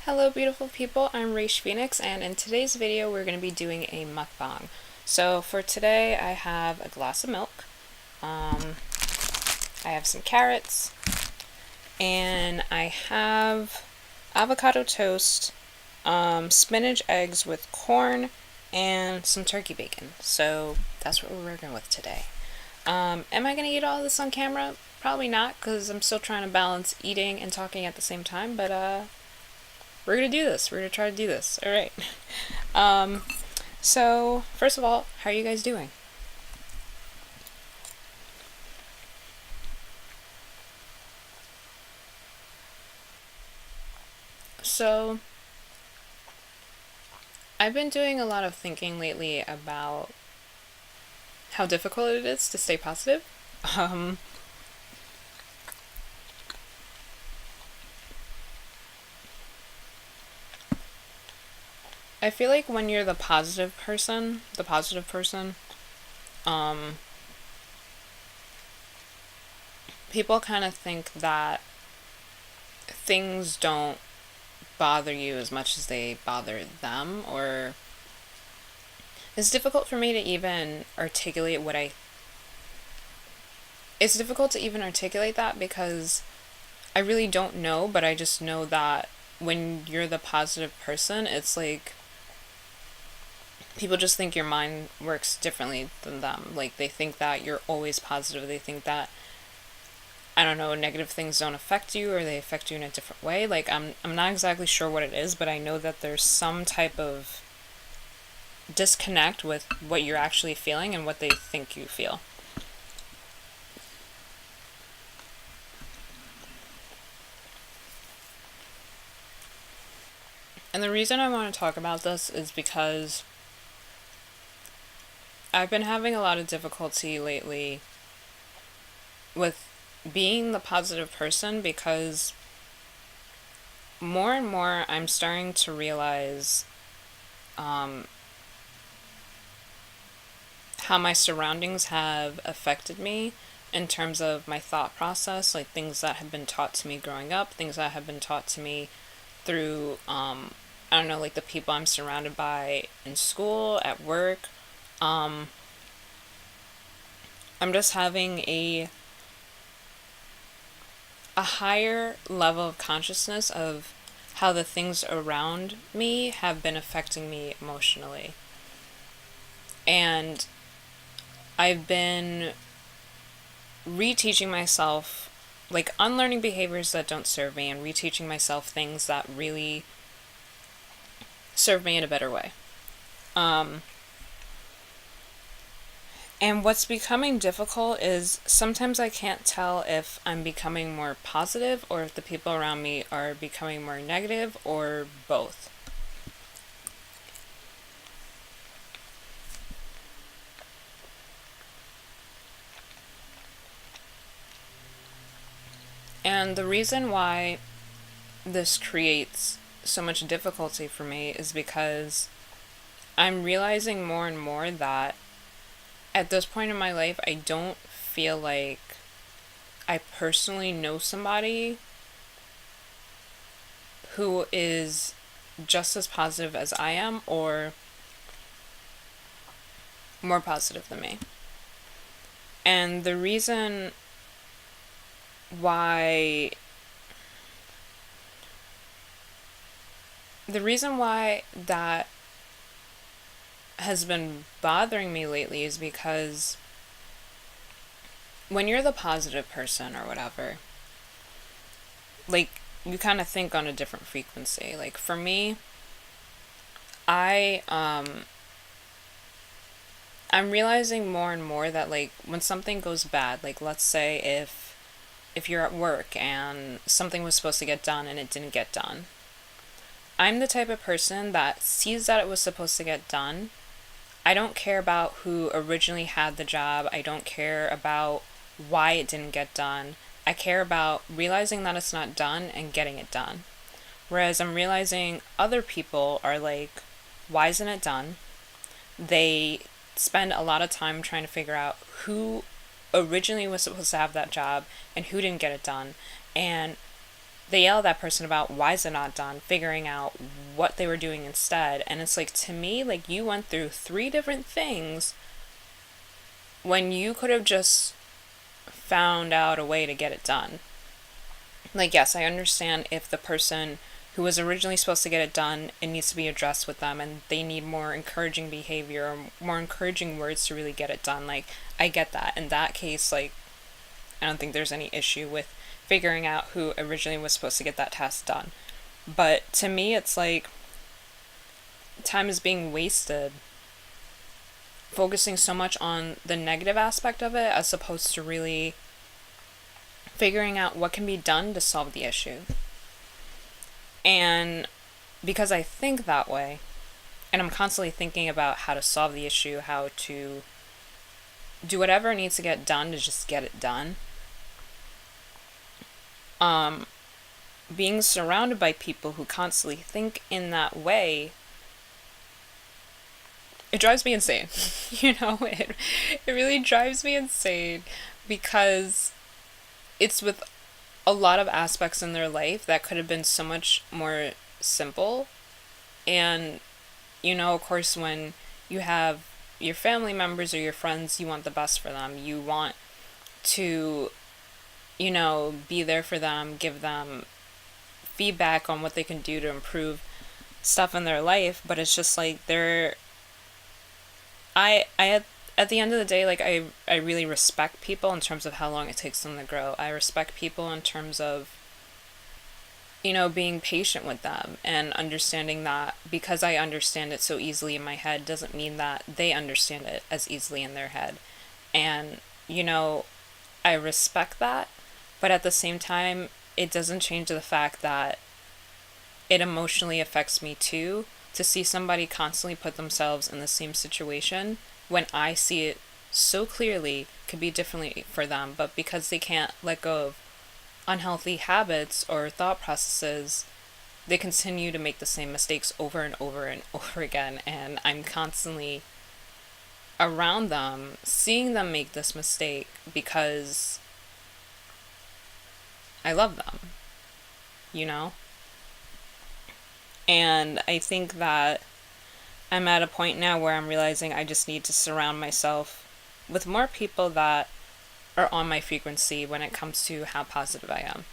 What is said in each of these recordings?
Hello beautiful people, I'm Raish Phoenix, and in today's video we're going to be doing a mukbang. So for today I have a glass of milk, I have some carrots, and I have avocado toast, spinach eggs with corn, and some turkey bacon. So that's what we're working with today. Am I going to eat all this on camera? Probably not, because I'm still trying to balance eating and talking at the same time, but we're gonna do this. We're gonna try to do this. All right. So first of all, how are you guys doing? So I've been doing a lot of thinking lately about how difficult it is to stay positive. Um, I feel like when you're the positive person, um, people kind of think that things don't bother you as much as they bother them, or it's difficult for me to even articulate what I. It's difficult to even articulate that because I really don't know, but I just know that when you're the positive person, it's like people just think your mind works differently than them. Like they think that you're always positive. They think that I don't know, negative things don't affect you or they affect you in a different way. Like I'm not exactly sure what it is, but I know that there's some type of disconnect with what you're actually feeling and what they think you feel. And the reason I want to talk about this is because I've been having a lot of difficulty lately with being the positive person because more and more I'm starting to realize how my surroundings have affected me in terms of my thought process, like things that have been taught to me growing up, things that have been taught to me through, I don't know, like the people I'm surrounded by in school, at work. Um, I'm just having a higher level of consciousness of how the things around me have been affecting me emotionally. And I've been reteaching myself, like unlearning behaviors that don't serve me and reteaching myself things that really serve me in a better way. Um, and what's becoming difficult is sometimes I can't tell if I'm becoming more positive or if the people around me are becoming more negative or both. And the reason why this creates so much difficulty for me is because I'm realizing more and more that at this point in my life, I don't feel like I personally know somebody who is just as positive as I am or more positive than me. And why the reason why that has been bothering me lately is because when you're the positive person or whatever, like you kind of think on a different frequency. Like for me, I I'm realizing more and more that like when something goes bad, like let's say if you're at work and something was supposed to get done and it didn't get done. I'm the type of person that sees that it was supposed to get done. I don't care about who originally had the job. I don't care about why it didn't get done. I care about realizing that it's not done and getting it done. Whereas I'm realizing other people are like, why isn't it done? They spend a lot of time trying to figure out who originally was supposed to have that job and who didn't get it done. And they yell at that person about why is it not done, figuring out what they were doing instead. And it's like, to me, like, you went through three different things when you could have just found out a way to get it done. Like, yes, I understand if the person who was originally supposed to get it done, it needs to be addressed with them and they need more encouraging behavior or more encouraging words to really get it done. Like, I get that. In that case, like, I don't think there's any issue with figuring out who originally was supposed to get that task done. But to me, it's like time is being wasted focusing so much on the negative aspect of it as opposed to really figuring out what can be done to solve the issue. And because I think that way, and I'm constantly thinking about how to solve the issue, how to do whatever needs to get done to just get it done, being surrounded by people who constantly think in that way, it drives me insane. It really drives me insane because it's with a lot of aspects in their life that could have been so much more simple. And, of course, when you have your family members or your friends, you want the best for them. You want to, be there for them, give them feedback on what they can do to improve stuff in their life. But it's just like at the end of the day, like, I really respect people in terms of how long it takes them to grow. I respect people in terms of, being patient with them and understanding that because I understand it so easily in my head doesn't mean that they understand it as easily in their head. And, I respect that, but at the same time, it doesn't change the fact that it emotionally affects me too to see somebody constantly put themselves in the same situation when I see it so clearly could be differently for them, but because they can't let go of unhealthy habits or thought processes, they continue to make the same mistakes over and over and over again. And I'm constantly around them, seeing them make this mistake because I love them, And I think that I'm at a point now where I'm realizing I just need to surround myself with more people that are on my frequency when it comes to how positive I am.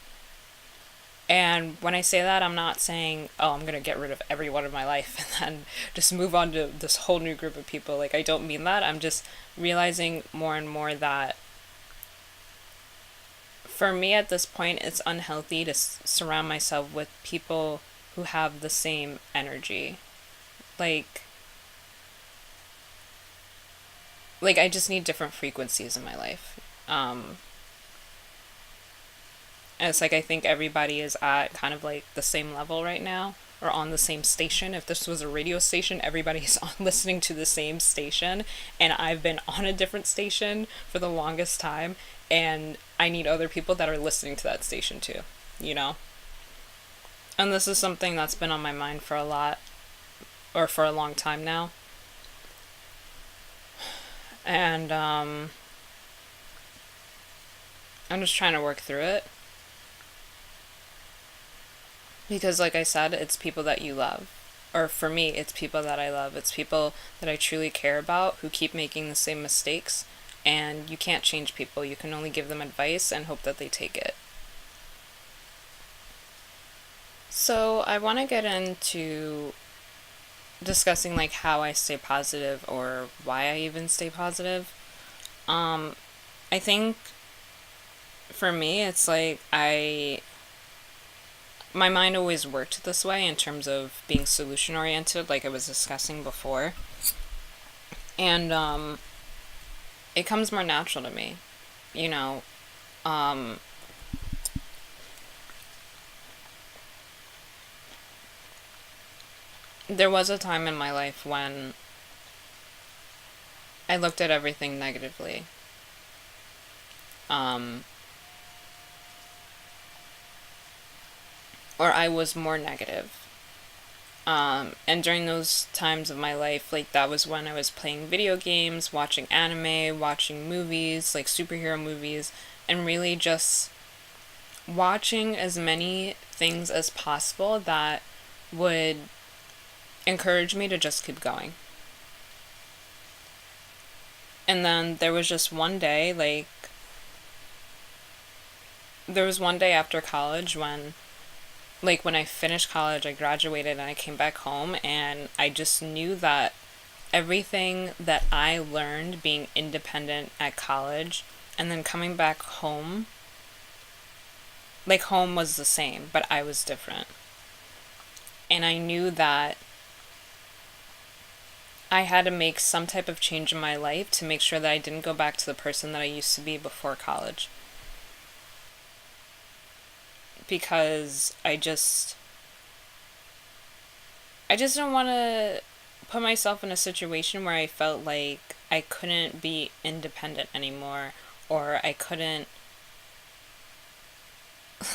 And when I say that, I'm not saying, oh, I'm going to get rid of everyone in my life and then just move on to this whole new group of people. Like, I don't mean that. I'm just realizing more and more that for me at this point, it's unhealthy to surround myself with people who have the same energy. Like I just need different frequencies in my life. And it's like I think everybody is at kind of like the same level right now or on the same station. If this was a radio station, everybody's on listening to the same station, and I've been on a different station for the longest time, and I need other people that are listening to that station too, And this is something that's been on my mind for a long time now. And I'm just trying to work through it. Because like I said, it's people that you love. Or for me, it's people that I love. It's people that I truly care about who keep making the same mistakes. And you can't change people. You can only give them advice and hope that they take it. So I want to get into discussing like how I stay positive or why I even stay positive. I think for me, it's like my mind always worked this way in terms of being solution oriented, like I was discussing before. And it comes more natural to me, There was a time in my life when I looked at everything negatively. Or I was more negative. And during those times of my life, like that was when I was playing video games, watching anime, watching movies, like superhero movies, and really just watching as many things as possible that would encourage me to just keep going. And then there was just one day, there was one day after college when I finished college, I graduated and I came back home, and I just knew that everything that I learned being independent at college and then coming back home, like home was the same, but I was different. And I knew that I had to make some type of change in my life to make sure that I didn't go back to the person that I used to be before college. Because I just don't want to put myself in a situation where I felt like I couldn't be independent anymore, or I couldn't,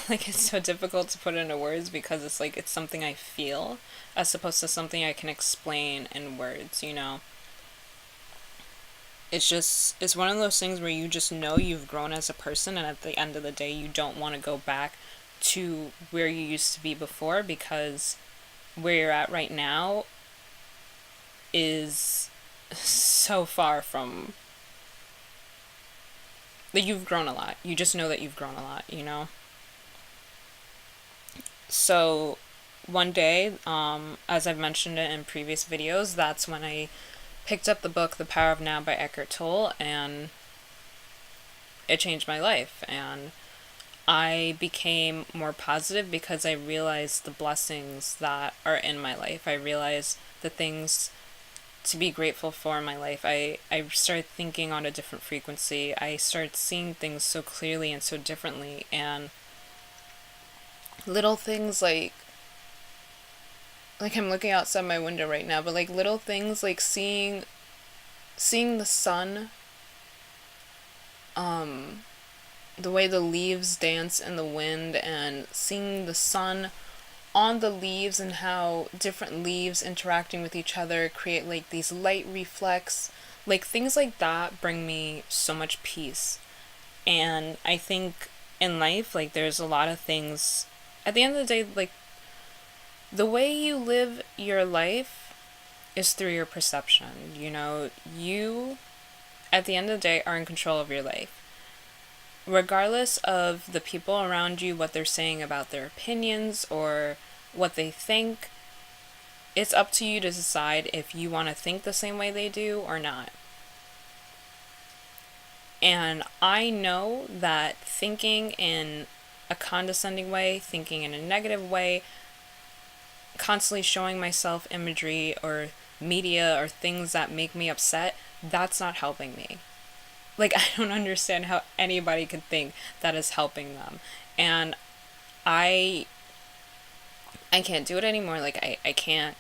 like, it's so difficult to put into words because it's like it's something I feel as opposed to something I can explain in words, you know? It's one of those things where you just know you've grown as a person, and at the end of the day you don't want to go back to where you used to be before, because where you're at right now is so far from, like, you've grown a lot. You just know that you've grown a lot, you know? So one day, as I've mentioned it in previous videos, that's when I picked up the book The Power of Now by Eckhart Tolle, and it changed my life. And I became more positive because I realized the blessings that are in my life. I realized the things to be grateful for in my life. I started thinking on a different frequency. I started seeing things so clearly and so differently. And little things like I'm looking outside my window right now, but like little things like seeing the sun, the way the leaves dance in the wind, and seeing the sun on the leaves and how different leaves interacting with each other create like these light reflex, like things like that bring me so much peace. And I think in life, like, there's a lot of things at the end of the day, like, the way you live your life is through your perception. You know, you at the end of the day are in control of your life, regardless of the people around you, what they're saying about their opinions or what they think. It's up to you to decide if you want to think the same way they do or not. And I know that thinking in a condescending way, thinking in a negative way, constantly showing myself imagery or media or things that make me upset, that's not helping me. Like, I don't understand how anybody could think that is helping them. And I I can't do it anymore. Like, I can't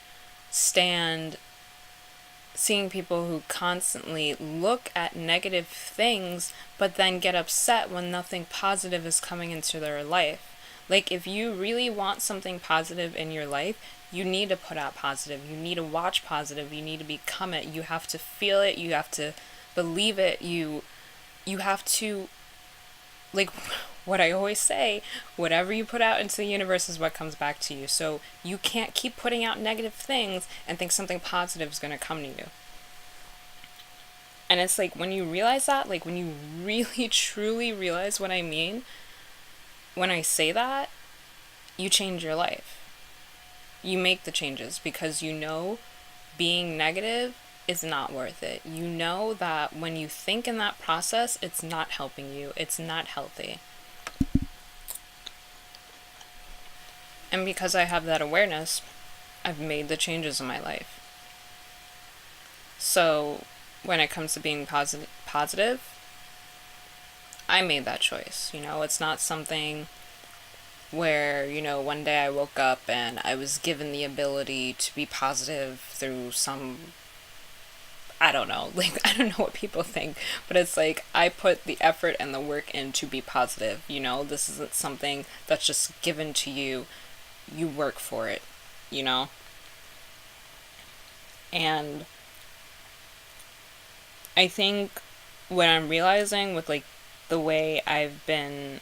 stand seeing people who constantly look at negative things but then get upset when nothing positive is coming into their life. Like, if you really want something positive in your life, you need to put out positive. You need to watch positive. You need to become it. You have to feel it. You have to believe it. You have to, like, what I always say, whatever you put out into the universe is what comes back to you. So you can't keep putting out negative things and think something positive is going to come to you. And it's like, when you realize that, like, when you really truly realize what I mean when I say that, you change your life. You make the changes because you know being negative is not worth it. You know that when you think in that process, it's not helping you. It's not healthy. And because I have that awareness, I've made the changes in my life. So when it comes to being positive, I made that choice. You know, it's not something where, you know, one day I woke up and I was given the ability to be positive through some, I don't know, like, I don't know what people think, but it's like, I put the effort and the work in to be positive, you know? This isn't something that's just given to you. You work for it, you know? And I think what I'm realizing with, like, the way I've been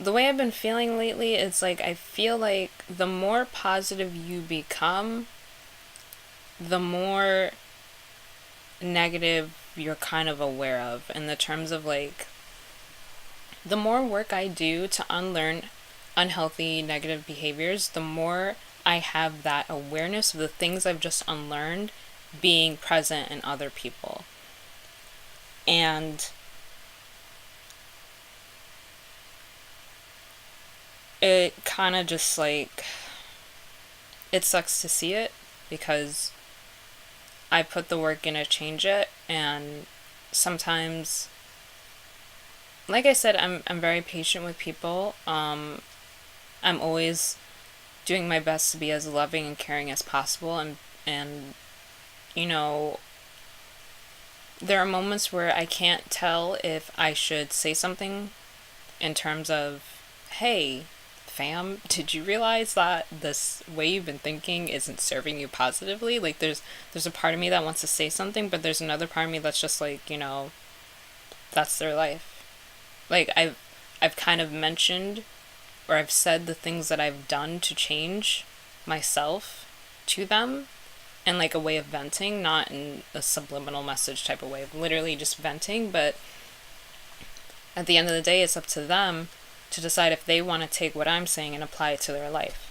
the way I've been feeling lately, it's like I feel like the more positive you become, the more negative you're kind of aware of, in the terms of like, the more work I do to unlearn unhealthy negative behaviors, the more I have that awareness of the things I've just unlearned being present in other people. And it kind of just like, it sucks to see it, because I put the work in to change it, and sometimes, like I said, I'm very patient with people. I'm always doing my best to be as loving and caring as possible, and you know, there are moments where I can't tell if I should say something in terms of, hey, fam, did you realize that this way you've been thinking isn't serving you positively? Like, there's a part of me that wants to say something, but there's another part of me that's just like, that's their life. Like, I've kind of mentioned, or I've said the things that I've done to change myself to them, and like a way of venting, not in a subliminal message type of way, of literally just venting. But at the end of the day, it's up to them to decide if they want to take what I'm saying and apply it to their life.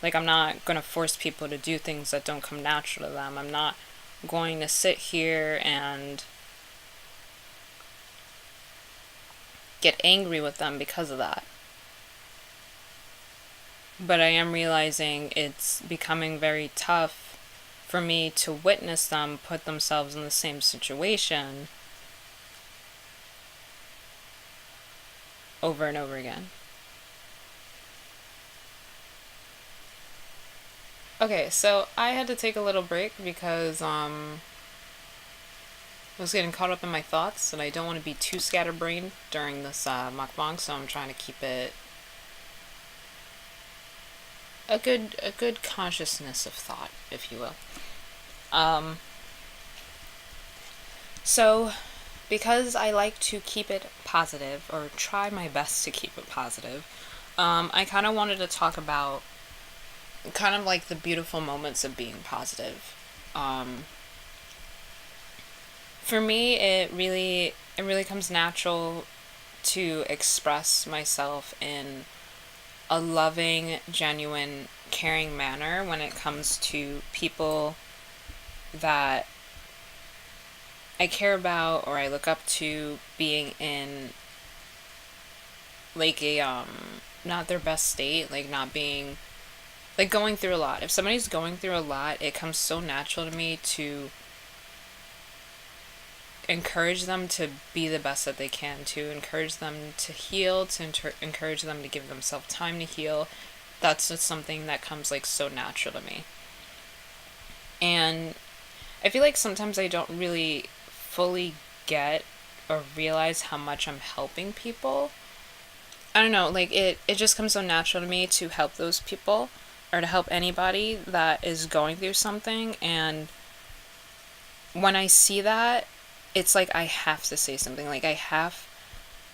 Like, I'm not going to force people to do things that don't come natural to them. I'm not going to sit here and get angry with them because of that. But I am realizing it's becoming very tough for me to witness them put themselves in the same situation over and over again. Okay, so I had to take a little break because I was getting caught up in my thoughts, and I don't want to be too scatterbrained during this mukbang, so I'm trying to keep it a good consciousness of thought, if you will. Um, so because I like to keep it positive, or try my best to keep it positive, I kind of wanted to talk about kind of like the beautiful moments of being positive. Um, for me, it really comes natural to express myself in a loving, genuine, caring manner when it comes to people that I care about or I look up to being in like a not their best state, like not being like going through a lot. If somebody's going through a lot, it comes so natural to me to encourage them to be the best that they can, to encourage them to heal, to encourage them to give themselves time to heal. That's just something that comes like so natural to me. And I feel like sometimes I don't really fully get or realize how much I'm helping people. I don't know, like it just comes so natural to me to help those people, or to help anybody that is going through something. And when I see that, it's like I have to say something. Like, I have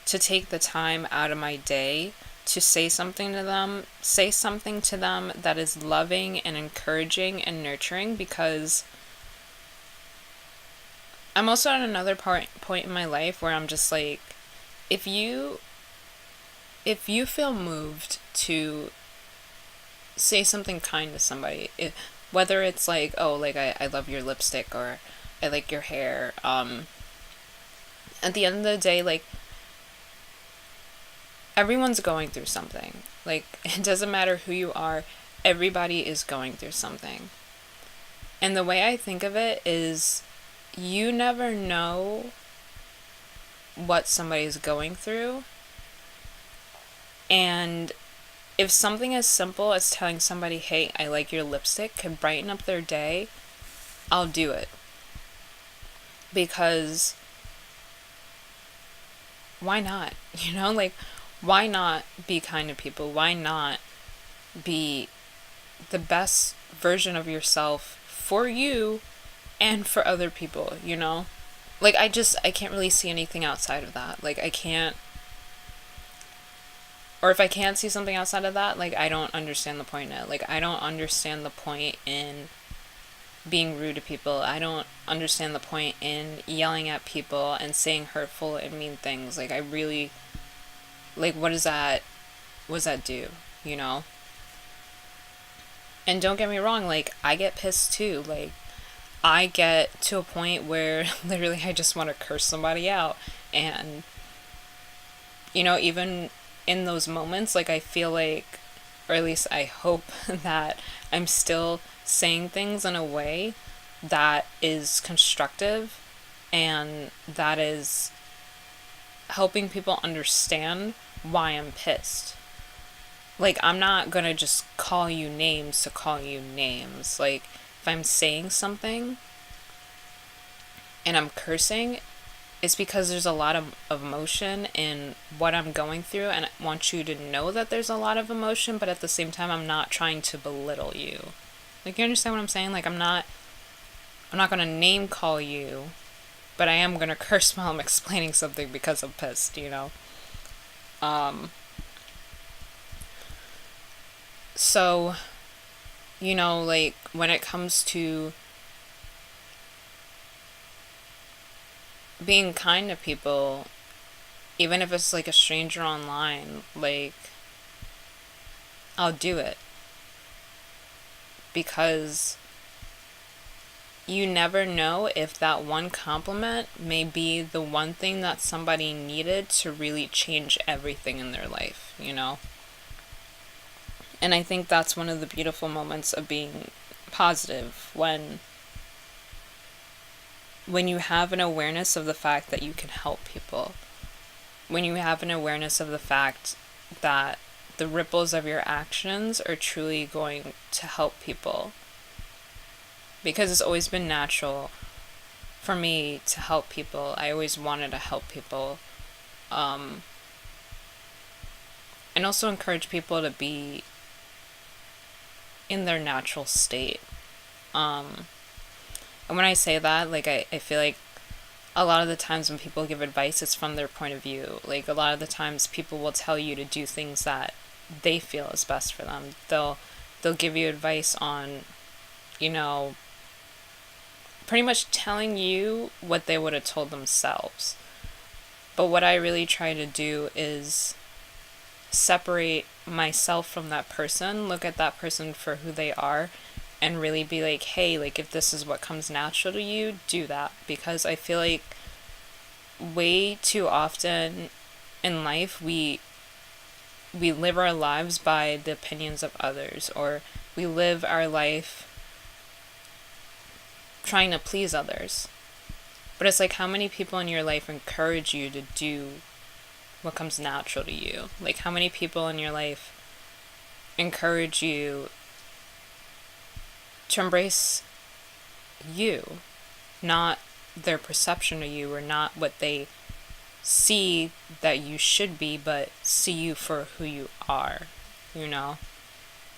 to take the time out of my day to say something to them, that is loving and encouraging and nurturing, because I'm also at another point in my life where I'm just like, if you feel moved to say something kind to somebody, whether it's like, oh, like I love your lipstick, or I like your hair, at the end of the day, like, everyone's going through something. Like, it doesn't matter who you are, everybody is going through something. And the way I think of it is, you never know what somebody's going through. And if something as simple as telling somebody, hey, I like your lipstick, could brighten up their day, I'll do it. Because why not? Like, why not be kind to people? Why not be the best version of yourself for you and for other people, Like, I can't really see anything outside of that. Like, I can't or if I can't see something outside of that, like I don't understand the point in it. Like I don't understand the point in being rude to people. I don't understand the point in yelling at people and saying hurtful and mean things. Like I really, like what does that do, you know? And don't get me wrong, like I get pissed too. Like I get to a point where literally I just want to curse somebody out. And even in those moments, like I feel like, or at least I hope that I'm still saying things in a way that is constructive and that is helping people understand why I'm pissed. Like, I'm not gonna just call you names to call you names. Like, if I'm saying something and I'm cursing, it's because there's a lot of emotion in what I'm going through, and I want you to know that there's a lot of emotion, but at the same time, I'm not trying to belittle you. Like, you understand what I'm saying? Like, I'm not gonna name call you, but I am gonna curse while I'm explaining something because I'm pissed, you know? So, like, when it comes to being kind to people, even if it's like a stranger online, like, I'll do it. Because you never know if that one compliment may be the one thing that somebody needed to really change everything in their life, you know? And I think that's one of the beautiful moments of being positive, when you have an awareness of the fact that you can help people. When you have an awareness of the fact that the ripples of your actions are truly going to help people. Because it's always been natural for me to help people. I always wanted to help people. And also encourage people to be in their natural state. And when I say that, like, I feel like a lot of the times when people give advice, it's from their point of view. Like, a lot of the times people will tell you to do things that they feel is best for them. They'll give you advice on, pretty much telling you what they would have told themselves. But what I really try to do is separate myself from that person, look at that person for who they are, and really be like, hey, like, if this is what comes natural to you, do that. Because I feel like way too often in life, we live our lives by the opinions of others, or we live our life trying to please others. But it's like, how many people in your life encourage you to do what comes natural to you? Like, how many people in your life encourage you to embrace you, not their perception of you, or not what they see that you should be, but see you for who you are, you know?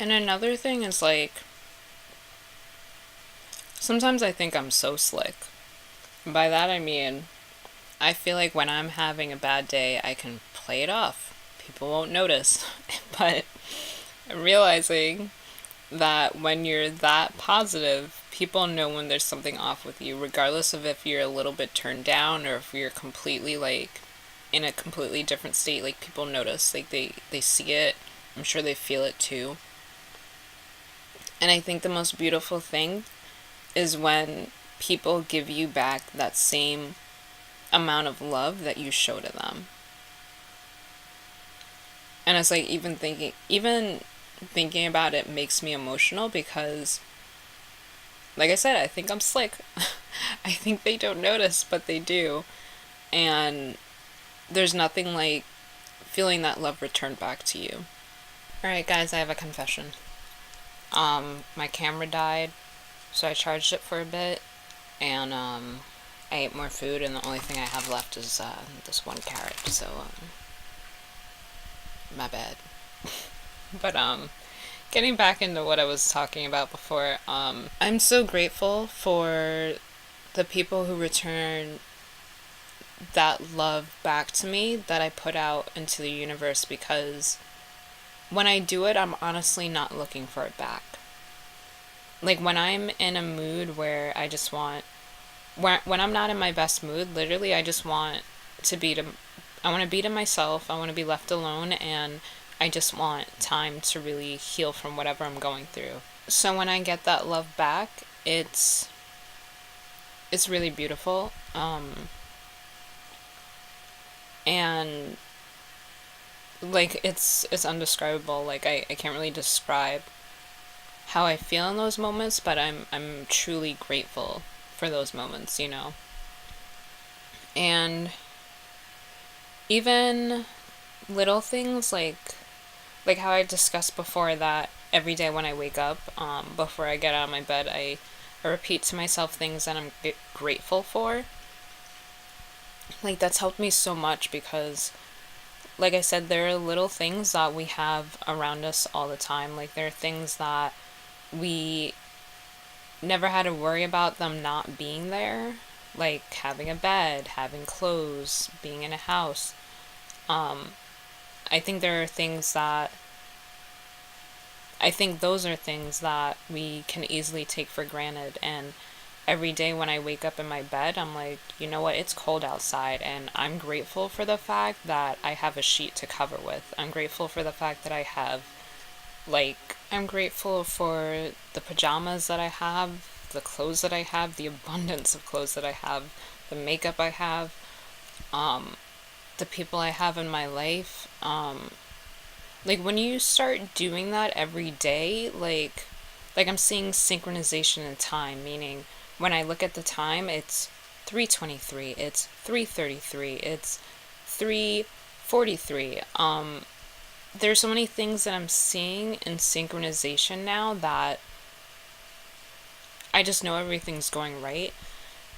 And another thing is, like, sometimes I think I'm so slick. By that I mean, I feel like when I'm having a bad day, I can play it off. People won't notice. But I'm realizing that when you're that positive, people know when there's something off with you, regardless of if you're a little bit turned down or if you're completely, like, in a completely different state. Like, people notice. Like, they see it. I'm sure they feel it too. And I think the most beautiful thing is when people give you back that same amount of love that you show to them. And it's like, even thinking about it makes me emotional, because, like I said, I think I'm slick. I think they don't notice, but they do. And there's nothing like feeling that love returned back to you. Alright guys, I have a confession. My camera died, so I charged it for a bit, and I ate more food, and the only thing I have left is this one carrot, so my bad. But getting back into what I was talking about before, I'm so grateful for the people who return that love back to me that I put out into the universe, because when I do it, I'm honestly not looking for it back. Like when I'm in a mood where I just want, when I'm not in my best mood, literally I just want to be to I want to be to myself. I want to be left alone, and I just want time to really heal from whatever I'm going through. So when I get that love back, it's really beautiful. And like it's undescribable. Like I can't really describe how I feel in those moments, but I'm truly grateful for those moments, you know. And even little things like how I discussed before, that every day when I wake up, before I get out of my bed, I repeat to myself things that I'm grateful for. Like that's helped me so much because, like I said, there are little things that we have around us all the time. Like there are things that we never had to worry about them not being there, like having a bed, having clothes, being in a house. I think there are things that I think those are things that we can easily take for granted. And every day when I wake up in my bed, I'm like, you know what, it's cold outside, and I'm grateful for the fact that I have a sheet to cover with. I'm grateful for the fact that I'm grateful for the pajamas that I have, the clothes that I have, the abundance of clothes that I have, the makeup I have, um, the people I have in my life. Like when you start doing that every day, like I'm seeing synchronization in time, meaning when I look at the time, it's 3:23, it's 3:33, it's 3:43. There's so many things that I'm seeing in synchronization now that I just know everything's going right.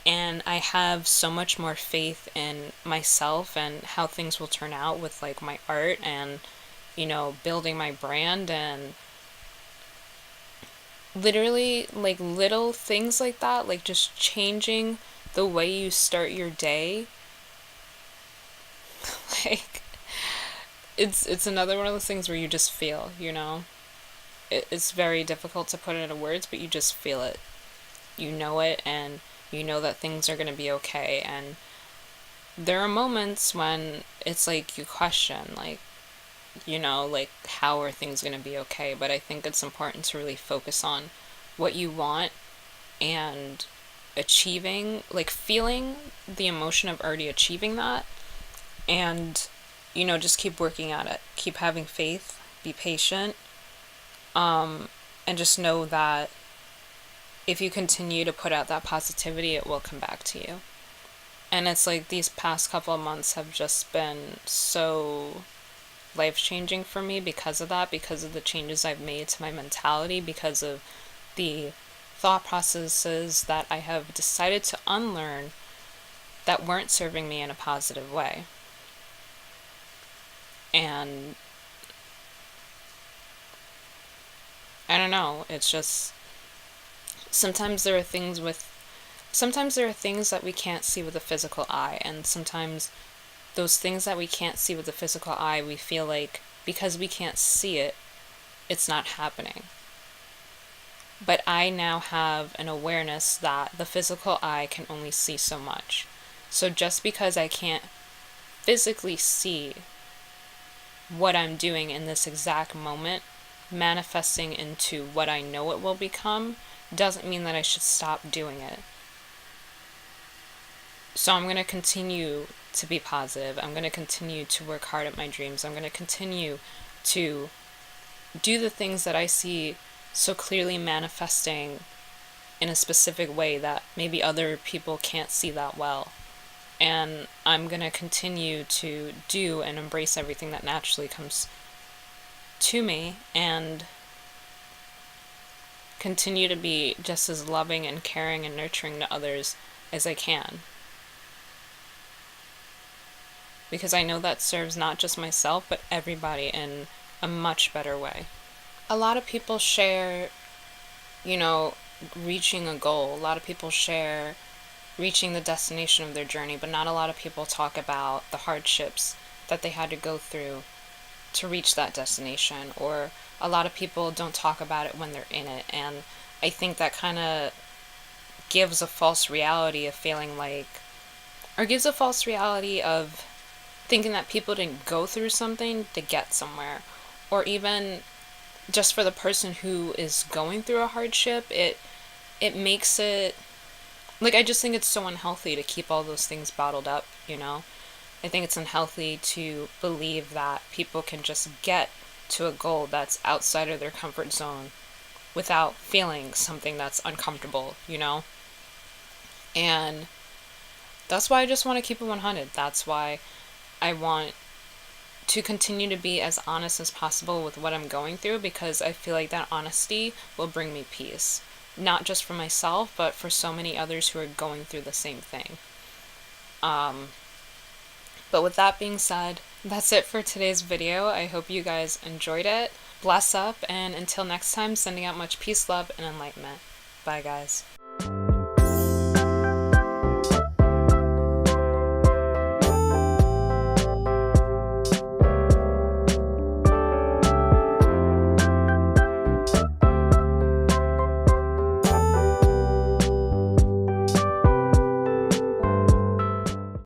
And I have so much more faith in myself and how things will turn out with like my art and, you know, building my brand and literally like little things like that, like just changing the way you start your day. Like it's another one of those things where you just feel, you know. It's very difficult to put it into words, but you just feel it. You know it, and you know that things are going to be okay. And there are moments when it's like you question, like, you know, like how are things going to be okay? But I think it's important to really focus on what you want and achieving, like feeling the emotion of already achieving that, and you know, just keep working at it, keep having faith, be patient, and just know that if you continue to put out that positivity, it will come back to you. And it's like these past couple of months have just been so life changing for me because of that, because of the changes I've made to my mentality, because of the thought processes that I have decided to unlearn that weren't serving me in a positive way. And I don't know, it's just sometimes there are things with sometimes there are things that we can't see with the physical eye, and sometimes those things that we can't see with the physical eye, we feel like because we can't see it, it's not happening. But I now have an awareness that the physical eye can only see so much. So just because I can't physically see what I'm doing in this exact moment, manifesting into what I know it will become, doesn't mean that I should stop doing it. So I'm going to continue to be positive. I'm going to continue to work hard at my dreams. I'm going to continue to do the things that I see so clearly manifesting in a specific way that maybe other people can't see that well. And I'm going to continue to do and embrace everything that naturally comes to me, and continue to be just as loving and caring and nurturing to others as I can. Because I know that serves not just myself, but everybody in a much better way. A lot of people share, you know, reaching a goal. A lot of people share reaching the destination of their journey, but not a lot of people talk about the hardships that they had to go through to reach that destination, or a lot of people don't talk about it when they're in it. And I think that kind of gives a false reality of feeling like, or gives a false reality of thinking that people didn't go through something to get somewhere. Or even just for the person who is going through a hardship, it makes it like, I just think it's so unhealthy to keep all those things bottled up, you know? I think it's unhealthy to believe that people can just get to a goal that's outside of their comfort zone without feeling something that's uncomfortable, you know? And that's why I just want to keep it 100. That's why I want to continue to be as honest as possible with what I'm going through, because I feel like that honesty will bring me peace. Not just for myself, but for so many others who are going through the same thing. But with that being said, that's it for today's video. I hope you guys enjoyed it. Bless up, and until next time, sending out much peace, love, and enlightenment. Bye, guys.